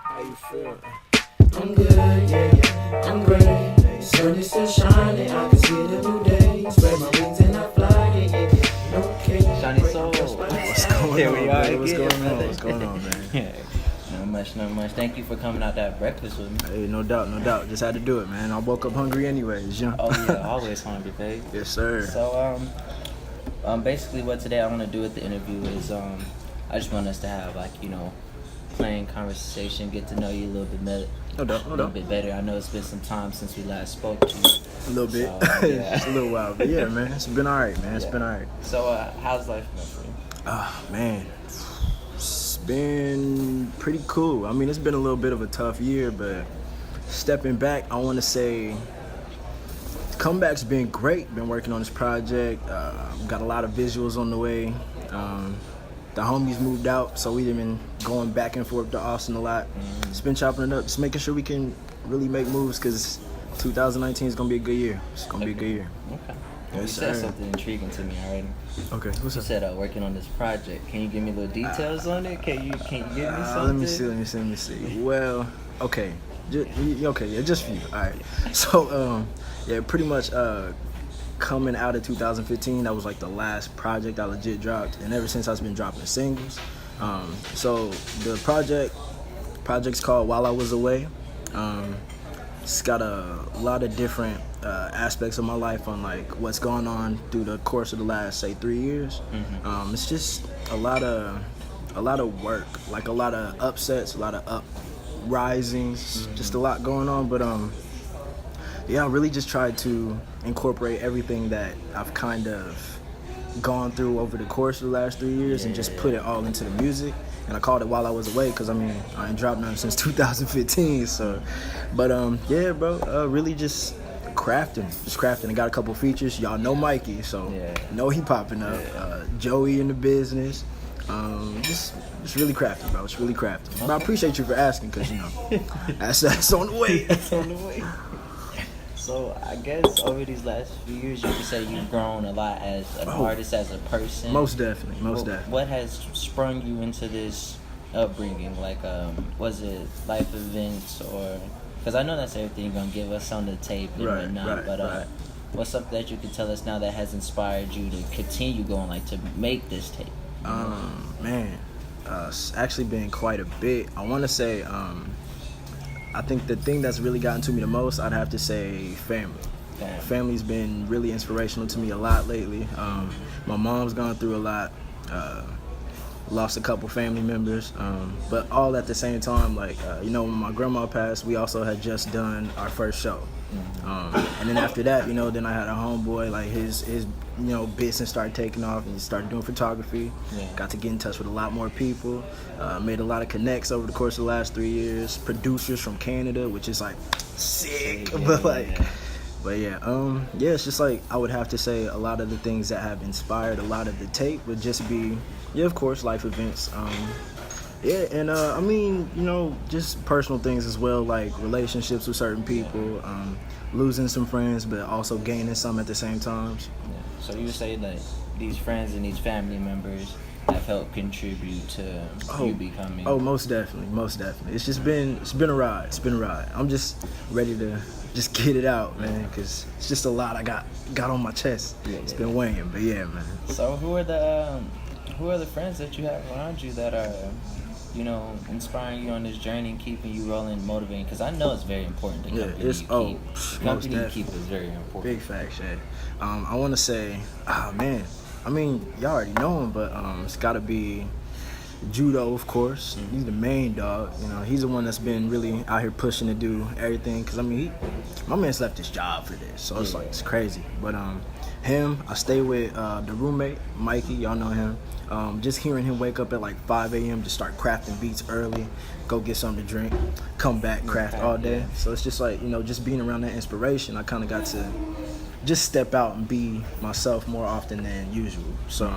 How you feel? I'm good, yeah, yeah, I'm great. Sun is still shining, I can see the new day. Spread my wings and I fly, yeah, yeah, yeah. Okay. Seanny Soul. What's going Here on, we man? are What's again, going on? brother. What's going on, man? Yeah. Not much. Thank you for coming out that breakfast with me. Hey, no doubt. Just had to do it, man. I woke up hungry anyways, you know? Oh yeah, always hungry, babe. Yes, sir. So basically what today I want to do with the interview is I just want us to have plain conversation, get to know you a little bit better. No doubt. Bit better. I know it's been some time since we last spoke to you. A little bit. So, yeah. It's a little while. But yeah, man. It's been alright, man. It's been alright. So how's life been for you? Man. It's been pretty cool. I mean, it's been a little bit of a tough year, but stepping back, I want to say the comeback's been great. Been working on this project. Got a lot of visuals on the way. The homies moved out, so we've been going back and forth to Austin a lot. Just been chopping it up, just making sure we can really make moves, because 2019 is going to be a good year. It's going to be a good year. Okay. Yes, You said sir. something intriguing to me already. Okay, what's You up? said working on this project. Can you give me little details on it? Can you give me something? Let me see. Well, okay. Just for you. All right. So, pretty much coming out of 2015, that was like the last project I legit dropped, and ever since I've been dropping singles. So the project's called While I Was Away. It's got a lot of different aspects of my life on like what's going on through the course of the last, say, 3 years. It's just a lot of work, like a lot of upsets, a lot of uprisings, just a lot going on. But I really just tried to incorporate everything that I've kind of gone through over the course of the last 3 years and just put it all into the music. And I called it While I Was Away, because I ain't dropped nothing since 2015. So, but really just crafting. I got a couple features. Y'all know Mikey, so know he popping up. Joey in the business. Just really crafting, bro. It's really crafting. But I appreciate you for asking, because that's on the way. That's on the way. So I guess over these last few years, you could say you've grown a lot as an artist, as a person. Most definitely. What has sprung you into this upbringing? Like, was it life events, or because I know that's everything you're gonna give us on the tape and whatnot. But what's something that you could tell us now that has inspired you to continue going, like to make this tape? It's actually been quite a bit. I want to say. I think the thing that's really gotten to me the most, I'd have to say family. Family's been really inspirational to me a lot lately. My mom's gone through a lot, lost a couple family members, but all at the same time, when my grandma passed, we also had just done our first show. And then after that, then I had a homeboy, like his business started taking off, and he started doing photography. Got to get in touch with a lot more people, made a lot of connects over the course of the last 3 years. Producers from Canada, which is like sick, it's just like I would have to say a lot of the things that have inspired a lot of the tape would just be, of course, life events. Just personal things as well, like relationships with certain people, losing some friends, but also gaining some at the same time. So you say that these friends and these family members have helped contribute to you becoming... Oh, most definitely. It's been a ride. I'm just ready to just get it out, man, because it's just a lot I got on my chest. It's been weighing, but yeah, man. So who are the friends that you have around you that are inspiring you on this journey and keeping you rolling, motivating? Because I know it's very important. The company you keep is very important. Big fact, Shay. I want to say, y'all already know him, but it's got to be Judo, of course. He's the main dog. He's the one that's been really out here pushing to do everything. Because my man's left his job for this, so it's crazy. But him, I stay with the roommate, Mikey. Y'all know him. Just hearing him wake up at like 5 a.m. to start crafting beats early, go get something to drink, come back, craft all day. So it's just like, just being around that inspiration, I kind of got to just step out and be myself more often than usual. So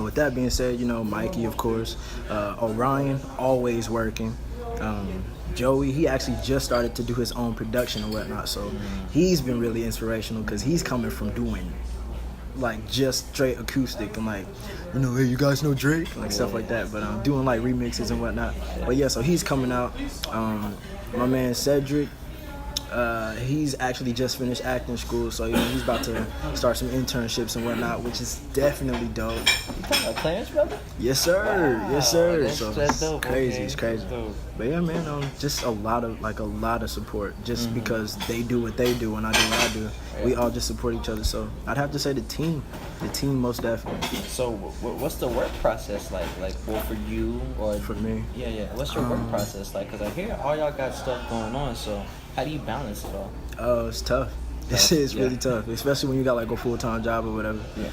with that being said, Mikey, of course, Orion, always working. Joey, he actually just started to do his own production and whatnot, so he's been really inspirational because he's coming from doing like just straight acoustic and like, hey, you guys know Drake, like stuff like that. But I'm doing like remixes and whatnot. But yeah, so he's coming out. My man Cedric, he's actually just finished acting school, so he's about to start some internships and whatnot, which is definitely dope. You talking about Clarence, brother? Yes, sir. Wow, yes, sir. that's dope. Crazy. Okay. It's crazy. But yeah, man, just a lot of support, just because they do what they do and I do what I do. Right. We all just support each other. So I'd have to say the team most definitely. So what's the work process like? Like, well, for you or for me? Yeah. What's your work process like? Because I hear all y'all got stuff going on. So how do you balance it all? Oh, it's tough. It's really tough, especially when you got like a full-time job or whatever. Yeah.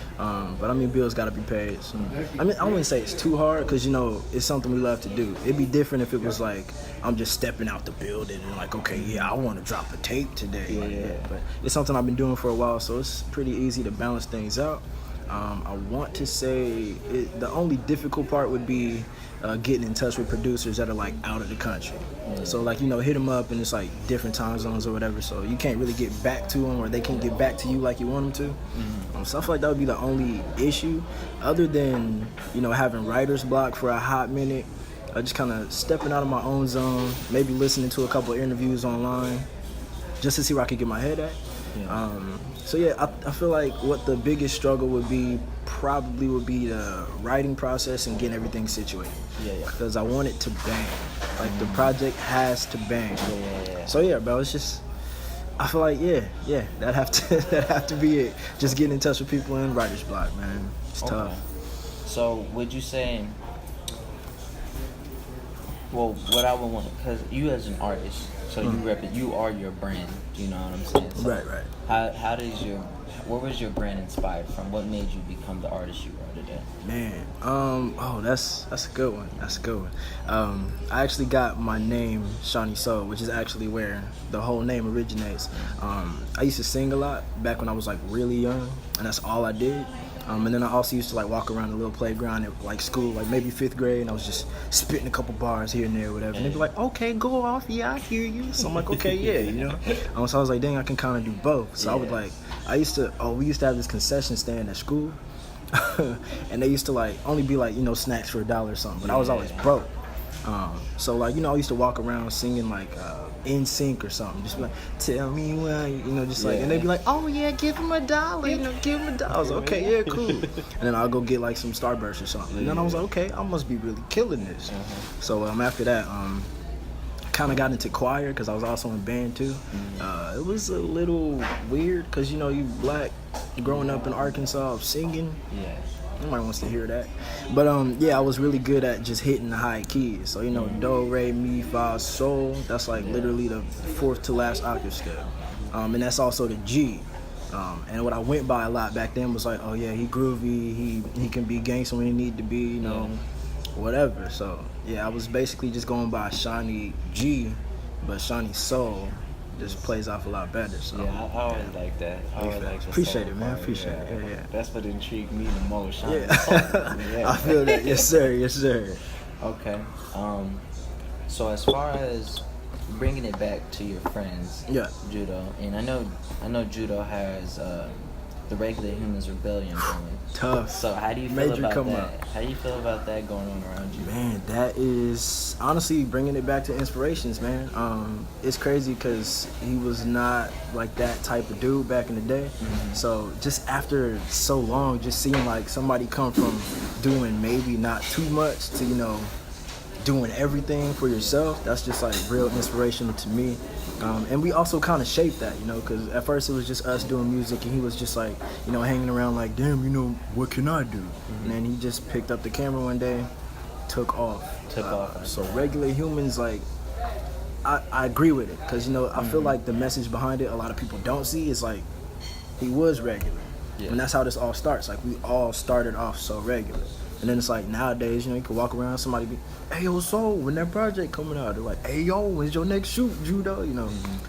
But I mean, bills gotta be paid. So. I mean, I wouldn't say it's too hard because it's something we love to do. It'd be different if it was like I'm just stepping out the building and like, okay, yeah, I want to drop a tape today. Yeah. But it's something I've been doing for a while, so it's pretty easy to balance things out. I want to say the only difficult part would be getting in touch with producers that are like out of the country. So like, hit them up and it's like different time zones or whatever, so you can't really get back to them or they can't get back to you like you want them to. Stuff like that would be the only issue, other than having writer's block for a hot minute, just kind of stepping out of my own zone, maybe listening to a couple of interviews online just to see where I could get my head at. So yeah, I feel like what the biggest struggle would be the writing process and getting everything situated. Because I want it to bang. Like the project has to bang. So yeah, bro, it's just, I feel like that have to be it. Just getting in touch with people in writer's block, man. It's tough. So would you say, well, what I would want, because you as an artist, so you are your brand, you know what I'm saying? So right. Where was your brand inspired from? What made you become the artist you are today? Man, that's a good one. I actually got my name Seanny Soul, which is actually where the whole name originates. I used to sing a lot back when I was like really young, and that's all I did. And then I also used to like walk around the little playground at like school, like maybe 5th grade, and I was just spitting a couple bars here and there, whatever. And they'd be like, "Okay, go off, yeah, I hear you." So I'm like, "Okay, yeah," So I was like, "Dang, I can kind of do both." So I would we used to have this concession stand at school, and they used to like only be like snacks for $1 or something, but I was always broke. So like I used to walk around singing like In Sync or something, just be like, "Tell me why," just like, and they'd be like, "Oh yeah, give him $1, give him $1." I was like, "Okay, yeah, cool." And then I'll go get like some Starburst or something, and then I was like, "Okay, I must be really killing this." So after that, kind of got into choir because I was also in band too. It was a little weird because you black, growing up in Arkansas, singing. Nobody wants to hear that. But I was really good at just hitting the high keys. So do, re, mi, fa, sol. That's like literally the 4th to last octave scale. And that's also the G. And what I went by a lot back then was like, oh yeah, he groovy. He can be gangster when he need to be. Whatever. So yeah, I was basically just going by Seanny G, but Seanny Soul just plays off a lot better. So I always like that. I always like the appreciate it, man. Part. Appreciate it. Yeah. That's what intrigued me the most. I feel that. Yes, sir. Okay. So as far as bringing it back to your friends, Judo, and I know Judo has the Regular Humans Rebellion going. Tough. So how do you feel about that? How do you feel about that going on around you? Man, that is honestly bringing it back to inspirations, man. It's crazy because he was not like that type of dude back in the day. So just after so long, just seeing like somebody come from doing maybe not too much to doing everything for yourself, that's just like real inspirational to me. And we also kind of shaped that, because at first it was just us doing music and he was just like, hanging around like, damn, what can I do? And then he just picked up the camera one day, took off. So Regular Humans, like, I agree with it because, I feel like the message behind it, a lot of people don't see, is like, he was regular. And that's how this all starts. Like, we all started off so regular. And then it's like nowadays, you can walk around, somebody be, "Hey yo, so when that project coming out?" They're like, "Hey yo, when's your next shoot, Judo?"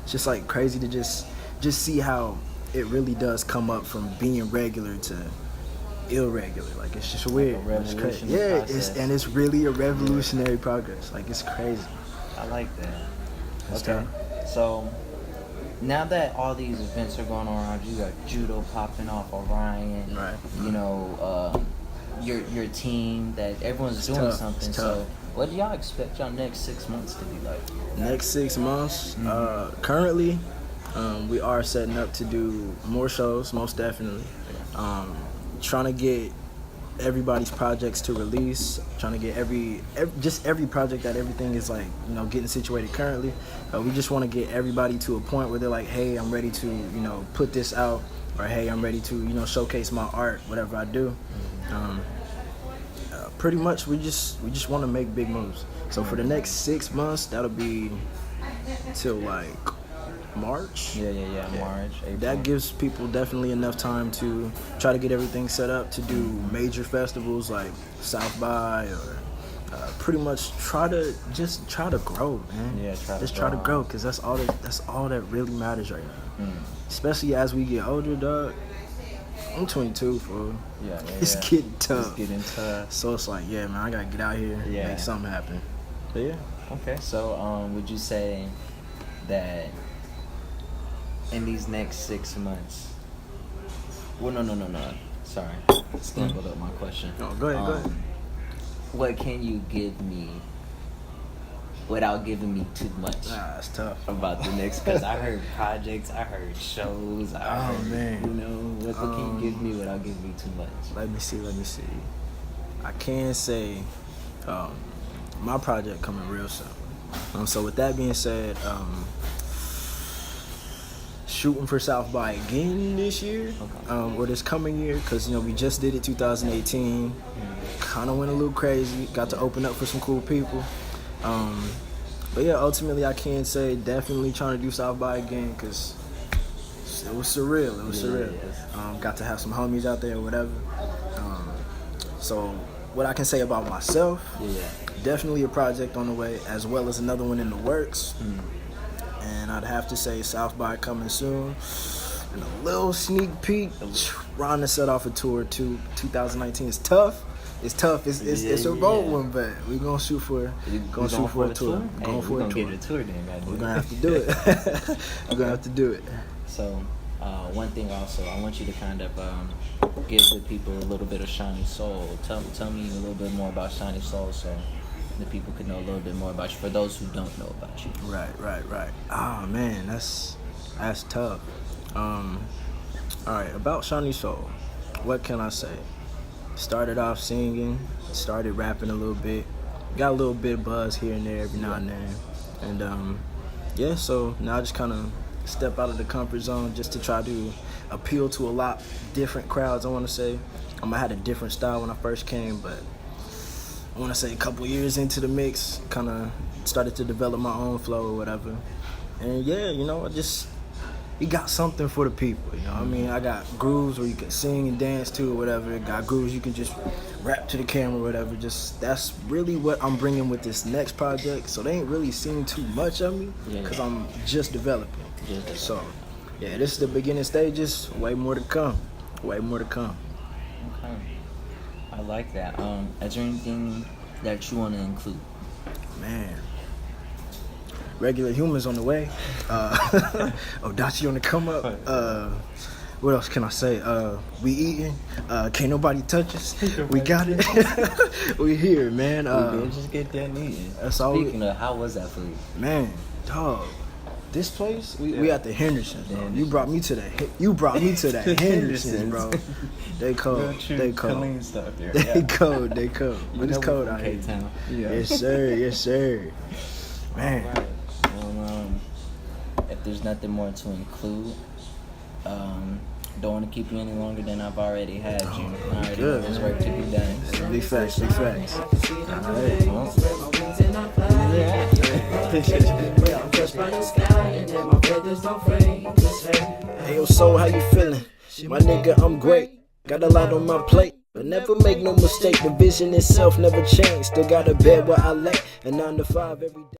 It's just like crazy to just see how it really does come up from being regular to irregular. Like it's just weird. It's crazy. Yeah, it's really a revolutionary progress. Like it's crazy. I like that. That's okay. tough. So now that all these events are going on around you, got judo popping off, Orion, Right. you know, your team, that everyone's doing tough. something. So, what do y'all expect y'all next 6 months to be like? Next 6 months, currently, we are setting up to do more shows, most definitely. Trying to get everybody's projects to release, trying to get every project that everything is like, you know, getting situated currently. We just want to get everybody to a point where they're like, hey, I'm ready to, you know, put this out, or hey, I'm ready to, you know, showcase my art, whatever I do. Pretty much, we just want to make big moves. So for the next 6 months, that'll be till like March. Yeah. March, April. That gives people definitely enough time to try to get everything set up to do major festivals like South by, or pretty much try to grow, man. Yeah, try to grow, because that's all that really matters right now. Especially as we get older, dog. I'm 22, fool. Yeah. It's getting tough. It's getting tough. So it's like, yeah, man, I gotta get out here and make something happen. But yeah. Okay, so would you say that in these next 6 months? Well, no. Sorry, stumbled up my question. No, go ahead. What can you give me without giving me too much? It's tough. About the next, because I heard projects, I heard shows, I heard, man. you know, what can you give me without giving me too much? Let me see. I can say my project coming real soon. So with that being said, shooting for South by again this year, or this coming year, because, you know, we just did it 2018. Kind of went a little crazy. Got to open up for some cool people. But yeah, ultimately I can say definitely trying to do South by again, because it was surreal. Got to have some homies out there or whatever. So what I can say about myself, definitely a project on the way, as well as another one in the works. And I'd have to say South by coming soon. And a little sneak peek, Ron to set off a tour to 2019. It's tough. It's a road one, but we're gonna shoot for a tour. Going for a tour. Get a tour then, goddamn. We're gonna have to do it. We're gonna have to do it. So, one thing also, I want you to kind of give the people a little bit of Seanny Soul. Tell me a little bit more about Seanny Soul, so the people could know a little bit more about you, for those who don't know about you. Right. Oh man, that's tough. All right, about Seanny Soul, what can I say? Started off singing, started rapping a little bit, got a little bit of buzz here and there every now and then, and so now I just kind of step out of the comfort zone just to try to appeal to a lot different crowds. I want to say I had a different style when I first came, but I want to say a couple years into the mix, kind of started to develop my own flow or whatever, and yeah, you know, we got something for the people, you know what I mean? I got grooves where you can sing and dance to or whatever. Got grooves you can just rap to the camera or whatever. Just, that's really what I'm bringing with this next project. So they ain't really seen too much of me, because I'm just developing. So, yeah, this is the beginning stages. Way more to come. Okay. I like that. Is there anything that you want to include? Man. Regular humans on the way. Odachi on the come up. What else can I say? We eating. Can't nobody touch us. We got it. We here, man. We did just get done eating. That's all. Speaking of, how was that food? Man, dog. This place, we at the Hendersons, bro. You brought me to that Hendersons, bro. They cold. Clean stuff there. They cold. But it's cold out here. K-Town. Yes, sir. Man. Right. Well, if there's nothing more to include, don't want to keep you any longer than I've already had you. I already know there's work to be done. So. Big facts. Alright. Hey, yo, Soul, how you feeling? My nigga, I'm great. Got a lot on my plate. But never make no mistake, the vision itself never changed. Still got a bed where I lay, and 9 to 5 every day.